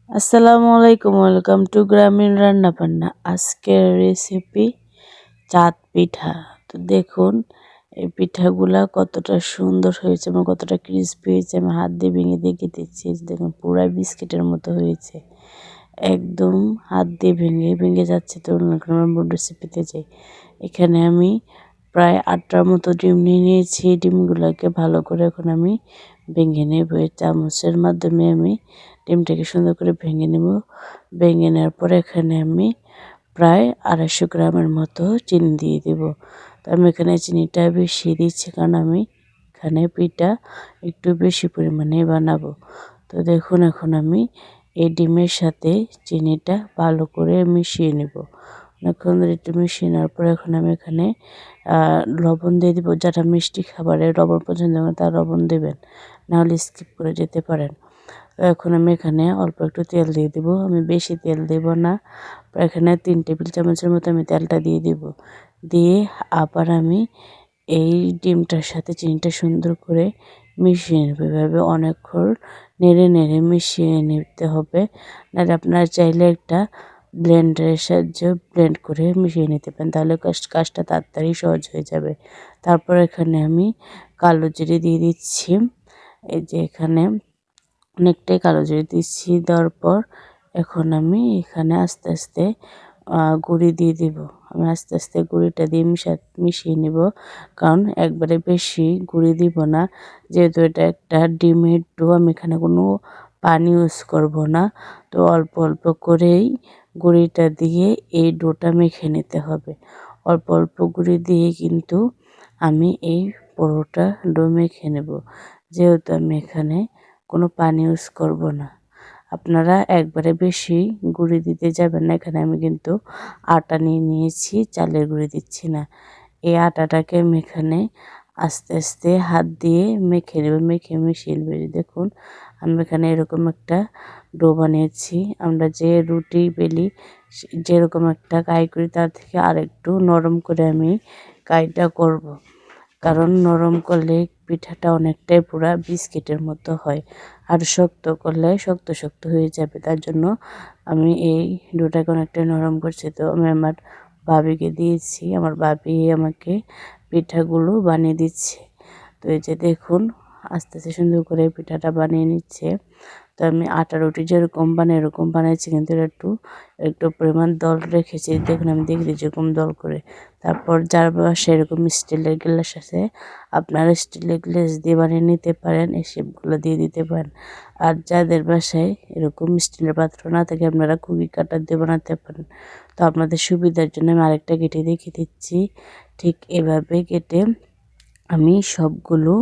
আসসালামু আলাইকুম, welcome to গ্রামীণ রান্না বান্না। আজকের রেসিপি চাঁদ পিঠা। তো দেখুন এই পিঠাগুলা কতটা সুন্দর হয়েছে এবং কতটা ক্রিস্পি হয়েছে। আমি হাত দিয়ে ভেঙে দেখে দিচ্ছি। দেখুন পুরা বিস্কিটের মতো হয়েছে, একদম হাত দিয়ে ভেঙে ভেঙে যাচ্ছে। তো আমার রেসিপিতে যাই। এখানে আমি প্রায় 8টার মতো ডিম নিয়ে নিয়েছি। ডিমগুলোকে ভালো করে এখন আমি ভেঙে নেব। এই চামচের মাধ্যমে আমি ডিমটাকে সুন্দর করে ভেঙে নেব। ভেঙে নেওয়ার পরে এখানে আমি প্রায় 250 গ্রামের মতো চিনি দিয়ে দেব। তো আমি এখানে চিনিটা বেশি দিচ্ছি, কারণ আমি এখানে পিঠা একটু বেশি পরিমাণে বানাবো। তো দেখুন এখন আমি এই ডিমের সাথে চিনিটা ভালো করে মিশিয়ে নেব। অনেকক্ষণ ধরে একটু মিশিয়ে নেওয়ার পর এখন আমি এখানে লবণ দিয়ে দেবো। যারা মিষ্টি খাবারে লবণ পছন্দ করেন তারা লবণ দেবেন, নাহলে স্কিপ করে যেতে পারেন। এখন আমি এখানে অল্প একটু তেল দিয়ে দেবো। আমি বেশি তেল দেব না, এখানে 3 টেবিল চামচের মতো আমি তেলটা দিয়ে দেব। দিয়ে আবার আমি এই ডিমটার সাথে চিনিটা সুন্দর করে মিশিয়ে নেব। এভাবে অনেকক্ষণ নেড়ে নেড়ে মিশিয়ে নিতে হবে। নাহলে আপনারা চাইলে একটা ব্লেন্ডারের সাহায্যে ব্লেন্ড করে মিশিয়ে নিতে পারেন, তাহলে কাজটা তাড়াতাড়ি সহজ হয়ে যাবে। তারপর এখানে আমি কালো জিরে দিয়ে দিচ্ছি। এই যে এখানে অনেকটাই কালো জিরে দিচ্ছি। দেওয়ার পর এখন আমি এখানে আস্তে আস্তে গুঁড়ি দিয়ে দিব। আমি আস্তে আস্তে গুঁড়িটা দিয়ে মিশিয়ে নিব, কারণ একবারে বেশি গুঁড়ি দিব না, যেহেতু এটা একটা ডিমের ডো। আমি এখানে কোনো পানি ইউজ করব না। তো অল্প অল্প করেই গুঁড়িটা দিয়ে এই ডোটা মেখে নিতে হবে। অল্প অল্প গুঁড়ি দিয়ে কিন্তু আমি এই পুরোটা ডো মেখে নেব, যেহেতু আমি এখানে কোনো পানি ইউজ করব না। আপনারা একবারে বেশি গুঁড়ি দিতে যাবেন না। এখানে আমি কিন্তু আটা নিয়ে নিয়েছি, চালের গুঁড়ি দিচ্ছি না। এই আটাটাকে আমি এখানে আস্তে আস্তে হাত দিয়ে মেখে নেব, মেখে মিশিয়ে নেব। দেখুন আমি এখানে এরকম একটা ডো বানিয়েছি। আমরা যে রুটি বেলি যেরকম একটা কাই করি, তার থেকে আরেকটু নরম করে আমি কাইটা করব, কারণ নরম করলে পিঠাটা অনেকটাই পুরা বিস্কিটের মতো হয়, আর শক্ত করলে শক্ত শক্ত হয়ে যাবে। তার জন্য আমি এই ডোটাকে অনেকটা নরম করছি। তো আমি আমার ভাবিকে দিয়েছি, আমার ভাবি আমাকে পিঠাগুলো বানিয়ে দিচ্ছে। তো এই যে দেখুন আস্তে আস্তে সুন্দর করে পিঠাটা বানিয়ে নিচ্ছে। তো আমি আটা রুটি যেরকম বানাই এরকম বানাইছি, কিন্তু একটু একটু পরিমাণ দল রেখেছি। দেখুন আমি দেখি যেরকম দল করে। তারপর যার বাসায় এরকম স্টিলের গ্লাস আছে, আপনারা স্টিলের গ্লাস দিয়ে বানিয়ে নিতে পারেন, এই শেপগুলো দিয়ে দিতে পারেন। আর যাদের বাসায় এরকম স্টিলের পাত্র না থাকে, আপনারা কুকি কাটার দিয়ে বানাতে পারেন। তো আপনাদের সুবিধার জন্য আমি আরেকটা কেটে দেখিয়ে দিচ্ছি। ঠিক এভাবে কেটে আমি সবগুলো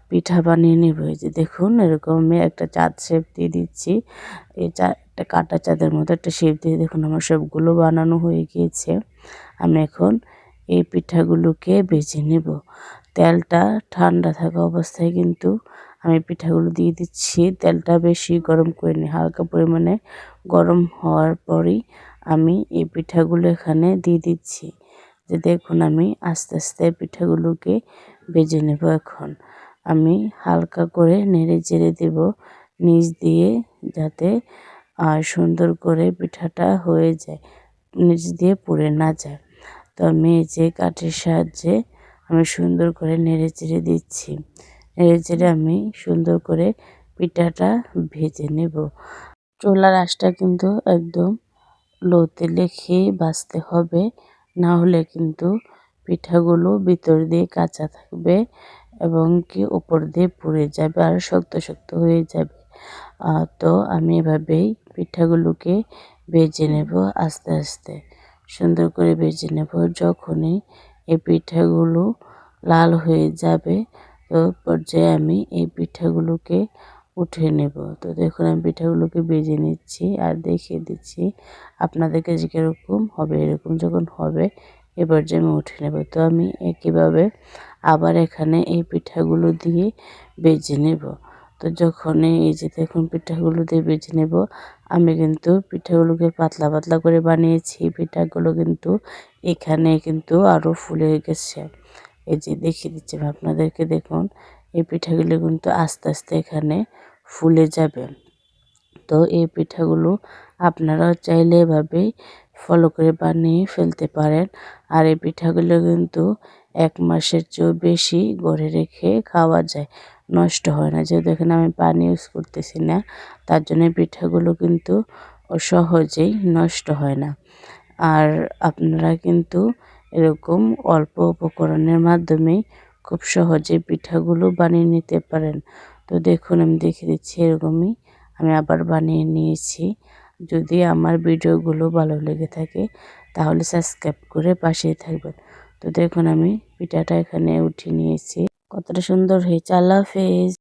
পিঠা বানিয়ে নেব। এই যে দেখুন এরকম আমি একটা চাঁদ শেপ দিয়ে দিচ্ছি। এই একটা কাটা চাঁদের মতো একটা শেপ দিয়ে দেখুন আমার সবগুলো বানানো হয়ে গিয়েছে। আমি এখন এই পিঠাগুলোকে ভেজে নেব। তেলটা ঠান্ডা থাকা অবস্থায় কিন্তু আমি পিঠাগুলো দিয়ে দিচ্ছি। তেলটা বেশি গরম করে নিই, হালকা পরিমাণে গরম হওয়ার পরই আমি এই পিঠাগুলো এখানে দিয়ে দিচ্ছি। যে দেখুন আমি আস্তে আস্তে পিঠাগুলোকে ভেজে নেব। এখন আমি হালকা করে নেড়ে চেড়ে দেব নিচ দিয়ে, যাতে সুন্দর করে পিঠাটা হয়ে যায়, নিচ দিয়ে পুড়ে না যায়। তো আমি এই যে কাঠের সাহায্যে আমি সুন্দর করে নেড়ে চেড়ে দিচ্ছি। নেড়ে চেড়ে আমি সুন্দর করে পিঠাটা ভেজে নেব। চুলার আঁচটা কিন্তু একদম লোতে রেখেই ভাজতে হবে, না হলে কিন্তু পিঠাগুলো ভিতর দিয়ে কাঁচা থাকবে এবং কি উপর দিয়ে পুড়ে যাবে আর শক্ত শক্ত হয়ে যাবে। তো আমি এভাবেই পিঠাগুলোকে ভেজে নেব আস্তে আস্তে, সুন্দর করে ভেজে নেব। যখনই এই পিঠাগুলো লাল হয়ে যাবে, তো পর্যায়ে আমি এই পিঠাগুলোকে উঠিয়ে নেব। তো দেখুন আমি পিঠাগুলোকে ভেজে নিচ্ছি আর দেখিয়ে দিচ্ছি আপনাদেরকে যে কীরকম হবে। এরকম যখন হবে এবার যে আমি উঠিয়ে নেব। তো আমি একইভাবে আবার এখানে এই পিঠাগুলো দিয়ে ভেজে নেব। তো যখন এই যে দেখুন পিঠাগুলো দিয়ে ভেজে নেব, আমি কিন্তু পিঠাগুলোকে পাতলা পাতলা করে বানিয়েছি। পিঠাগুলো কিন্তু এখানে কিন্তু আরও ফুলে গেছে। এই যে দেখিয়ে দিচ্ছি আপনাদেরকে, দেখুন এই পিঠাগুলো কিন্তু আস্তে আস্তে এখানে ফুলে যাবে। তো তো এই পিঠাগুলো আপনারাও চাইলে এভাবেই ফলো করে বানিয়ে ফেলতে পারেন। আর এই পিঠাগুলো কিন্তু 1 মাসের চেয়েও বেশি ঘরে রেখে খাওয়া যায়, নষ্ট হয় না। যেহেতু এখানে আমি পানি ইউজ করতেছি না, তার জন্য এই পিঠাগুলো কিন্তু সহজেই নষ্ট হয় না। আর আপনারা কিন্তু এরকম অল্প উপকরণের মাধ্যমেই খুব সহজে পিঠাগুলো বানিয়ে নিতে পারেন। তো দেখুন আমি দেখিয়ে দিচ্ছি, এরকমই আমি আবার বানিয়ে নিয়েছি। যদি আমার ভিডিওগুলো ভালো লেগে থাকে তাহলে সাবস্ক্রাইব করে পাশেই থাকবেন। তো দেখুন আমি পিঠাটা এখানে উঠিয়ে নিয়েছি, কতটা সুন্দর হয়েছে। আল্লাহ হাফেজ।